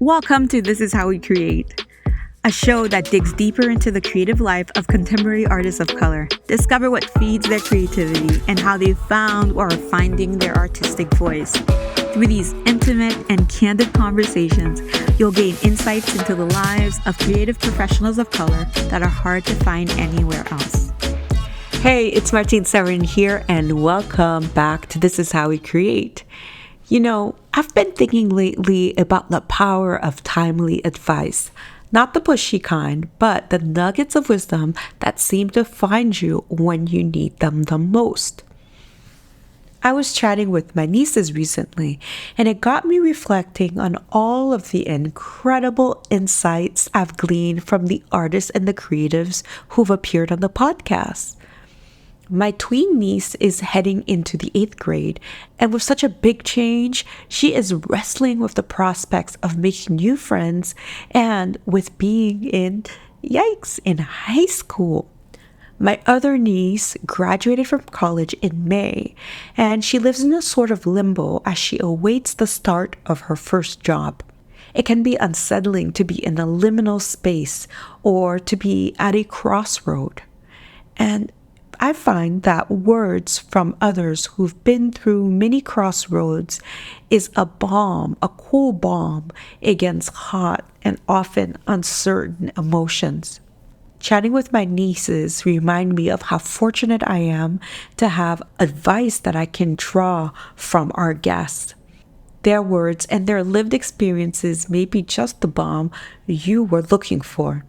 Welcome to This Is How We Create, a show that digs deeper into the creative life of contemporary artists of color. Discover what feeds their creativity and how they found or are finding their artistic voice. Through these intimate and candid conversations, you'll gain insights into the lives of creative professionals of color that are hard to find anywhere else. Hey, it's Martine Severin here, and welcome back to This Is How We Create. You know, I've been thinking lately about the power of timely advice. Not the pushy kind, but the nuggets of wisdom that seem to find you when you need them the most. I was chatting with my nieces recently, and it got me reflecting on all of the incredible insights I've gleaned from the artists and the creatives who've appeared on the podcast. My tween niece is heading into the 8th grade, and with such a big change, she is wrestling with the prospects of making new friends and with being in high school. My other niece graduated from college in May, and she lives in a sort of limbo as she awaits the start of her first job. It can be unsettling to be in a liminal space or to be at a crossroad. And I find that words from others who've been through many crossroads is a cool balm against hot and often uncertain emotions. Chatting with my nieces remind me of how fortunate I am to have advice that I can draw from our guests. Their words and their lived experiences may be just the balm you were looking for.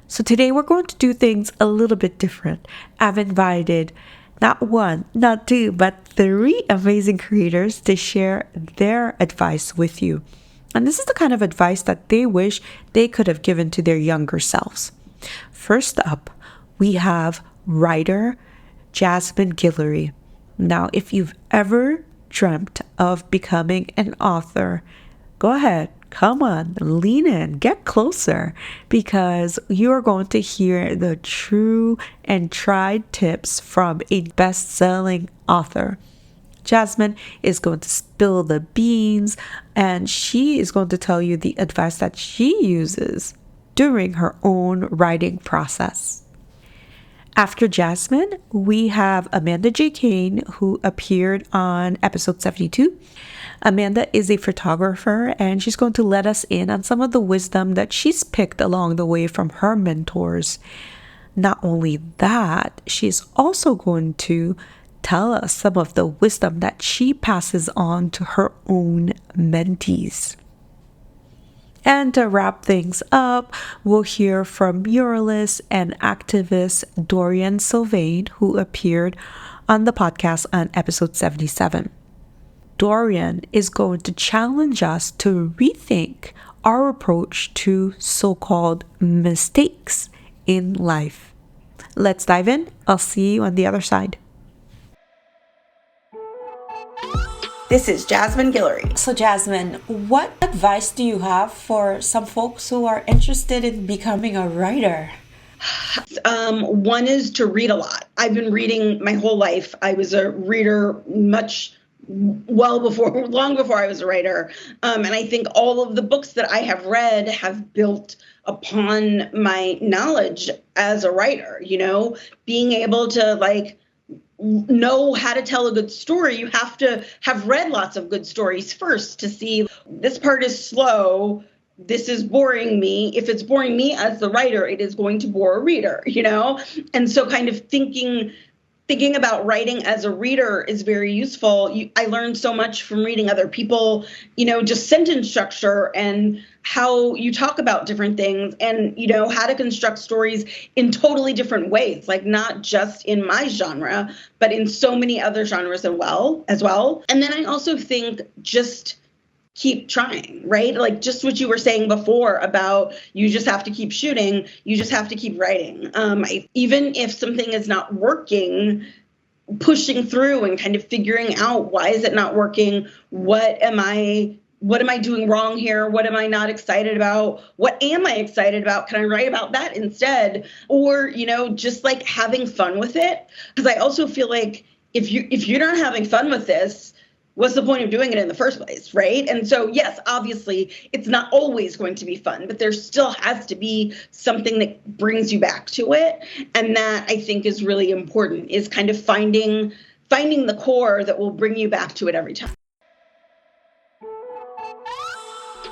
So today we're going to do things a little bit different. I've invited not one, not two, but 3 amazing creators to share their advice with you. And this is the kind of advice that they wish they could have given to their younger selves. First up, we have writer Jasmine Guillory. Now, if you've ever dreamt of becoming an author, go ahead. Come on, lean in, get closer, because you are going to hear the true and tried tips from a best-selling author. Jasmine is going to spill the beans, and she is going to tell you the advice that she uses during her own writing process. After Jasmine, we have Amanda J. Cain, who appeared on episode 72. Amanda is a photographer, and she's going to let us in on some of the wisdom that she's picked along the way from her mentors. Not only that, she's also going to tell us some of the wisdom that she passes on to her own mentees. And to wrap things up, we'll hear from muralist and activist Dorian Sylvain, who appeared on the podcast on episode 77. Dorian is going to challenge us to rethink our approach to so-called mistakes in life. Let's dive in. I'll see you on the other side. This is Jasmine Guillory. So Jasmine, what advice do you have for some folks who are interested in becoming a writer? One is to read a lot. I've been reading my whole life. I was a reader long before I was a writer. And I think all of the books that I have read have built upon my knowledge as a writer. You know, being able to know how to tell a good story, you have to have read lots of good stories first to see this part is slow. This is boring me. If it's boring me as the writer, it is going to bore a reader, you know? And so kind of thinking about writing as a reader is very useful. I learned so much from reading other people, just sentence structure and how you talk about different things and, how to construct stories in totally different ways, like not just in my genre, but in so many other genres as well. And then I also think just keep trying, right? Like just what you were saying before about you just have to keep shooting, you just have to keep writing. Even if something is not working, pushing through and kind of figuring out why is it not working? What am I doing wrong here? What am I not excited about? What am I excited about? Can I write about that instead? Or, just like having fun with it. Because I also feel like if you're not having fun with this, what's the point of doing it in the first place, right? And so, yes, obviously, it's not always going to be fun, but there still has to be something that brings you back to it. And that, I think, is really important, is kind of finding the core that will bring you back to it every time.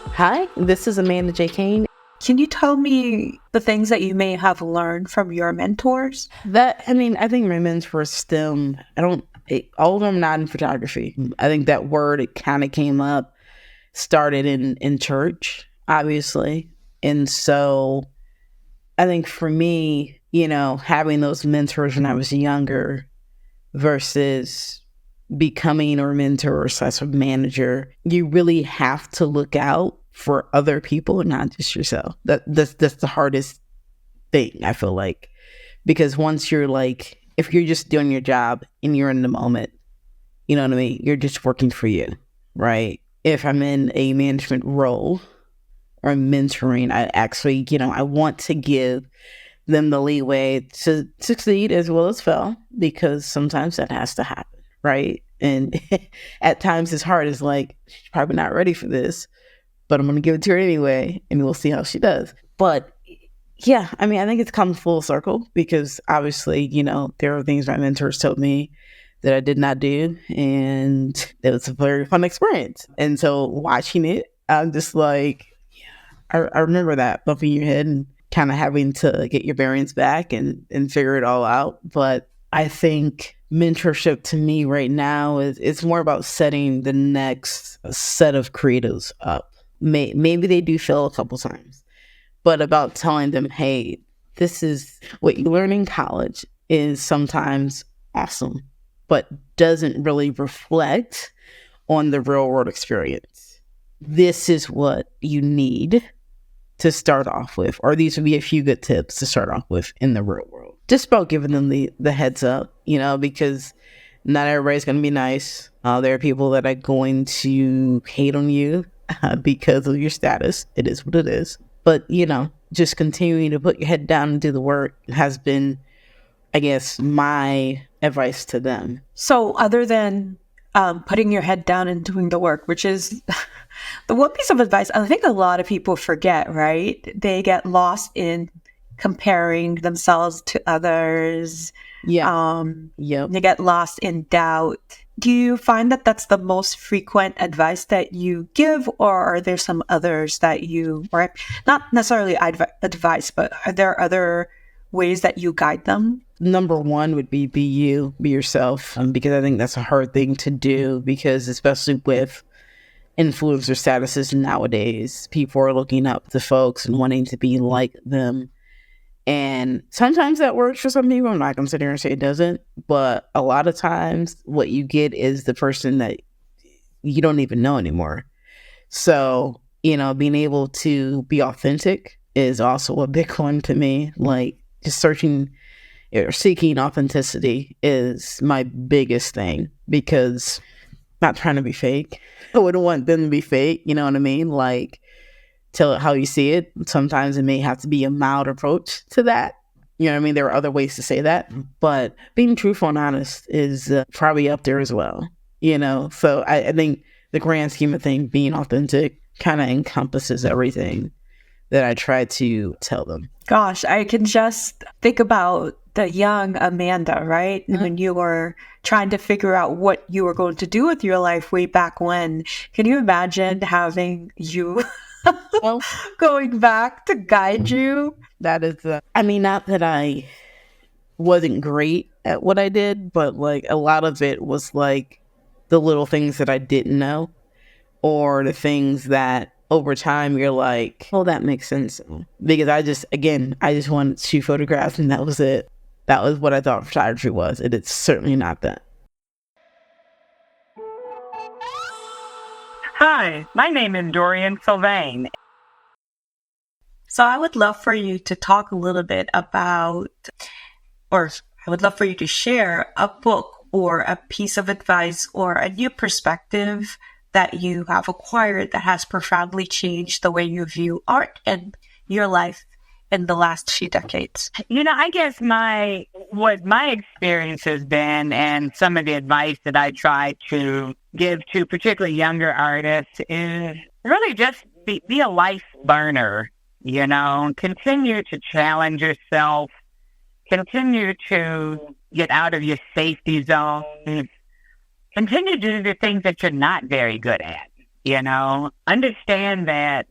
Hi, this is Amanda J. Cain. Can you tell me the things that you may have learned from your mentors? I think my mentors stem, all of them not in photography. I think that word, it kind of came up, started in church, obviously. And so I think for me, having those mentors when I was younger versus becoming a mentor or / manager, you really have to look out for other people, not just yourself. That's the hardest thing, I feel like. Because once you're like, if you're just doing your job and you're in the moment, you know what I mean? You're just working for you, right? If I'm in a management role or mentoring, I actually, I want to give them the leeway to succeed as well as fail, because sometimes that has to happen, right? And at times it's hard. It's like, she's probably not ready for this, but I'm going to give it to her anyway, and we'll see how she does. But yeah, I think it's come full circle, because obviously, there are things my mentors told me that I did not do, and it was a very fun experience. And so watching it, I'm just like, yeah, I remember that, bumping your head and kind of having to get your bearings back and figure it all out. But I think mentorship to me right now it's more about setting the next set of creatives up. Maybe they do fail a couple times, but about telling them, hey, this is what you learn in college is sometimes awesome, but doesn't really reflect on the real world experience. This is what you need to start off with, or these would be a few good tips to start off with in the real world. Just about giving them the heads up, because not everybody's going to be nice. There are people that are going to hate on you because of your status. It is what it is. But, just continuing to put your head down and do the work has been, I guess, my advice to them. So other than putting your head down and doing the work, which is the one piece of advice I think a lot of people forget, right? They get lost in comparing themselves to others. Yeah. They get lost in doubt. Do you find that that's the most frequent advice that you give, or are there some others that you, or not necessarily advice, but are there other ways that you guide them? Number one would be you, be yourself, because I think that's a hard thing to do, because especially with influencer statuses nowadays, people are looking up to folks and wanting to be like them. And sometimes that works for some people. I'm not going to sit here and say it doesn't, but a lot of times what you get is the person that you don't even know anymore. So, being able to be authentic is also a big one to me. Like, just seeking authenticity is my biggest thing, because not trying to be fake. I wouldn't want them to be fake. You know what I mean? Like, tell it how you see it. Sometimes it may have to be a mild approach to that. You know what I mean? There are other ways to say that, but being truthful and honest is probably up there as well. So I think the grand scheme of things, being authentic kind of encompasses everything that I try to tell them. Gosh, I can just think about the young Amanda, right? Mm-hmm. When you were trying to figure out what you were going to do with your life way back when. Can you imagine having you going back to guide you? That is, not that I wasn't great at what I did, but like a lot of it was like the little things that I didn't know, or the things that over time you're like, oh, that makes sense. Because I just wanted to shoot photographs, and that was it. That was what I thought photography was. And it's certainly not that. Hi, my name is Dorian Sylvain. So I would love for you to talk a little bit about, or I would love for you to share a book or a piece of advice or a new perspective that you have acquired that has profoundly changed the way you view art and your life in the last few decades. I guess what my experience has been, and some of the advice that I try to give to particularly younger artists is really just be a life learner, continue to challenge yourself, continue to get out of your safety zone, continue to do the things that you're not very good at, understand that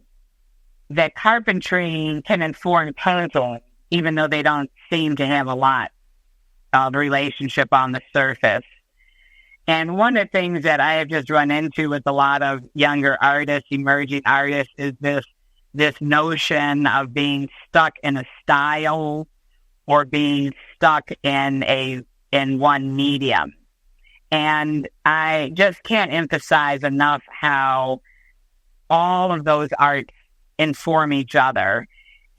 carpentry can inform puzzle, even though they don't seem to have a lot of relationship on the surface. And one of the things that I have just run into with a lot of younger artists, emerging artists, is this notion of being stuck in a style or being stuck in one medium. And I just can't emphasize enough how all of those arts inform each other.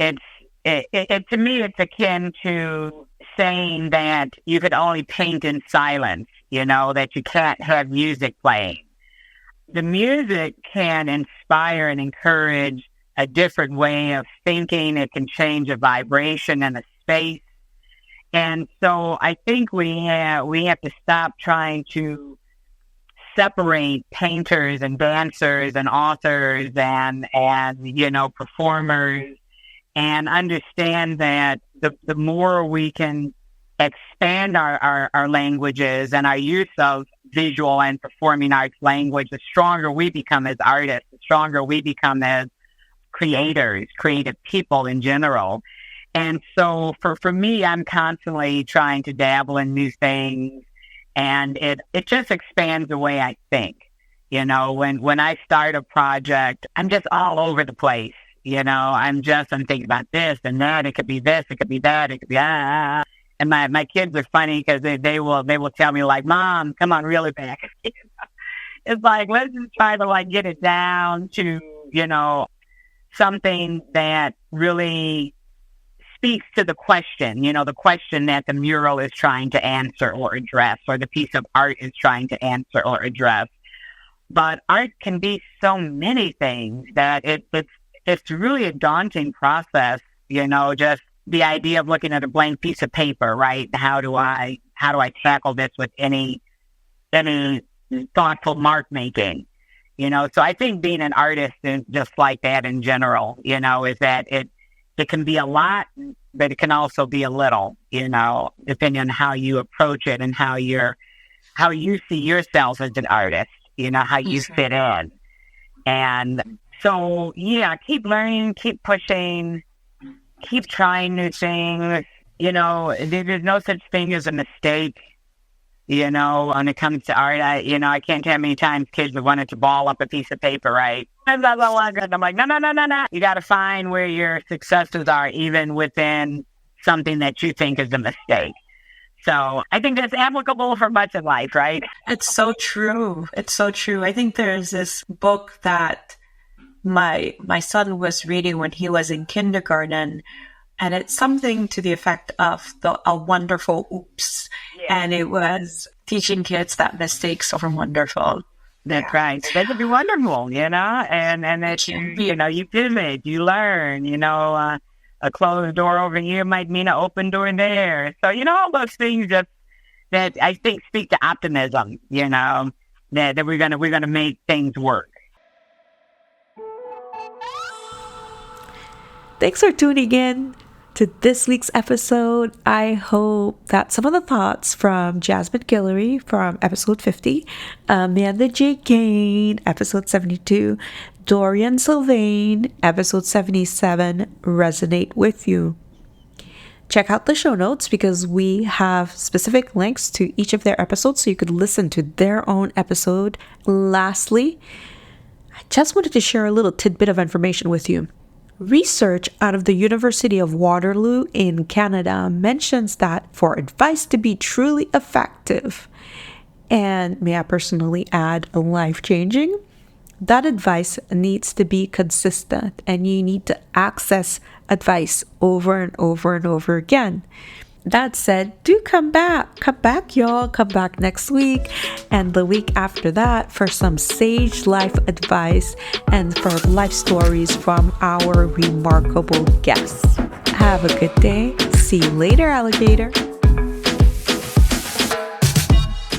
To me, it's akin to saying that you could only paint in silence, that you can't have music playing. The music can inspire and encourage a different way of thinking. It can change a vibration in a space. And so I think we have to stop trying to separate painters and dancers and authors and performers, and understand that the more we can expand our languages and our use of visual and performing arts language, the stronger we become as artists, the stronger we become as creators, creative people in general. And so for me, I'm constantly trying to dabble in new things, and it just expands the way I think. When I start a project, I'm just all over the place. I'm thinking about this and that. It could be this, it could be that, it could be And my kids are funny because they will tell me, like, Mom, come on, reel it back. It's like, let's just try to get it down to, something that really speaks to the question, the question that the mural is trying to answer or address, or the piece of art is trying to answer or address. But art can be so many things that it's really a daunting process, just the idea of looking at a blank piece of paper, right? How do I tackle this with any thoughtful mark making? So I think being an artist is just like that in general, is that it can be a lot, but it can also be a little, depending on how you approach it and how you see yourself as an artist, how you fit in. And so, yeah, keep learning, keep pushing, keep trying new things. There's no such thing as a mistake, when it comes to art. I can't tell how many times kids have wanted to ball up a piece of paper, right? And I'm like, no. You got to find where your successes are, even within something that you think is a mistake. So I think that's applicable for much of life, right? It's so true. It's so true. I think there's this book that my son was reading when he was in kindergarten, and it's something to the effect of a wonderful oops. Yeah. And it was teaching kids that mistakes are wonderful. That's right. They could be wonderful, and that you pivot, you learn, a closed door over here might mean an open door there. So, all those things that I think speak to optimism, that we're gonna make things work. Thanks for tuning in to this week's episode. I hope that some of the thoughts from Jasmine Guillory from episode 50, Amanda J. Cain, episode 72, Dorian Sylvain, episode 77, resonate with you. Check out the show notes because we have specific links to each of their episodes so you could listen to their own episode. Lastly, I just wanted to share a little tidbit of information with you. Research out of the University of Waterloo in Canada mentions that for advice to be truly effective, and may I personally add life-changing, that advice needs to be consistent, and you need to access advice over and over and over again. That said, do come back, y'all. Come back next week and the week after that for some sage life advice and for life stories from our remarkable guests. Have a good day. See you later, alligator.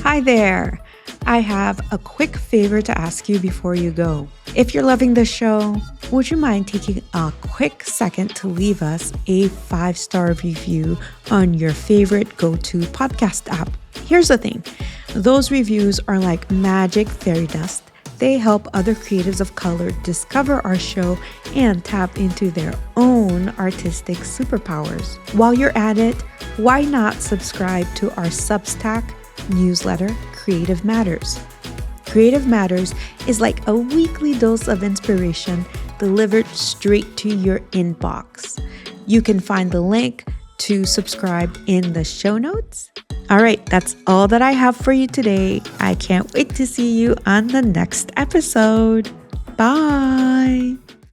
Hi there. I have a quick favor to ask you before you go. If you're loving the show, would you mind taking a quick second to leave us a 5-star review on your favorite go-to podcast app? Here's the thing. Those reviews are like magic fairy dust. They help other creatives of color discover our show and tap into their own artistic superpowers. While you're at it, why not subscribe to our Substack newsletter, Creative Matters? Creative Matters is like a weekly dose of inspiration delivered straight to your inbox. You can find the link to subscribe in the show notes. All right, that's all that I have for you today. I can't wait to see you on the next episode. Bye.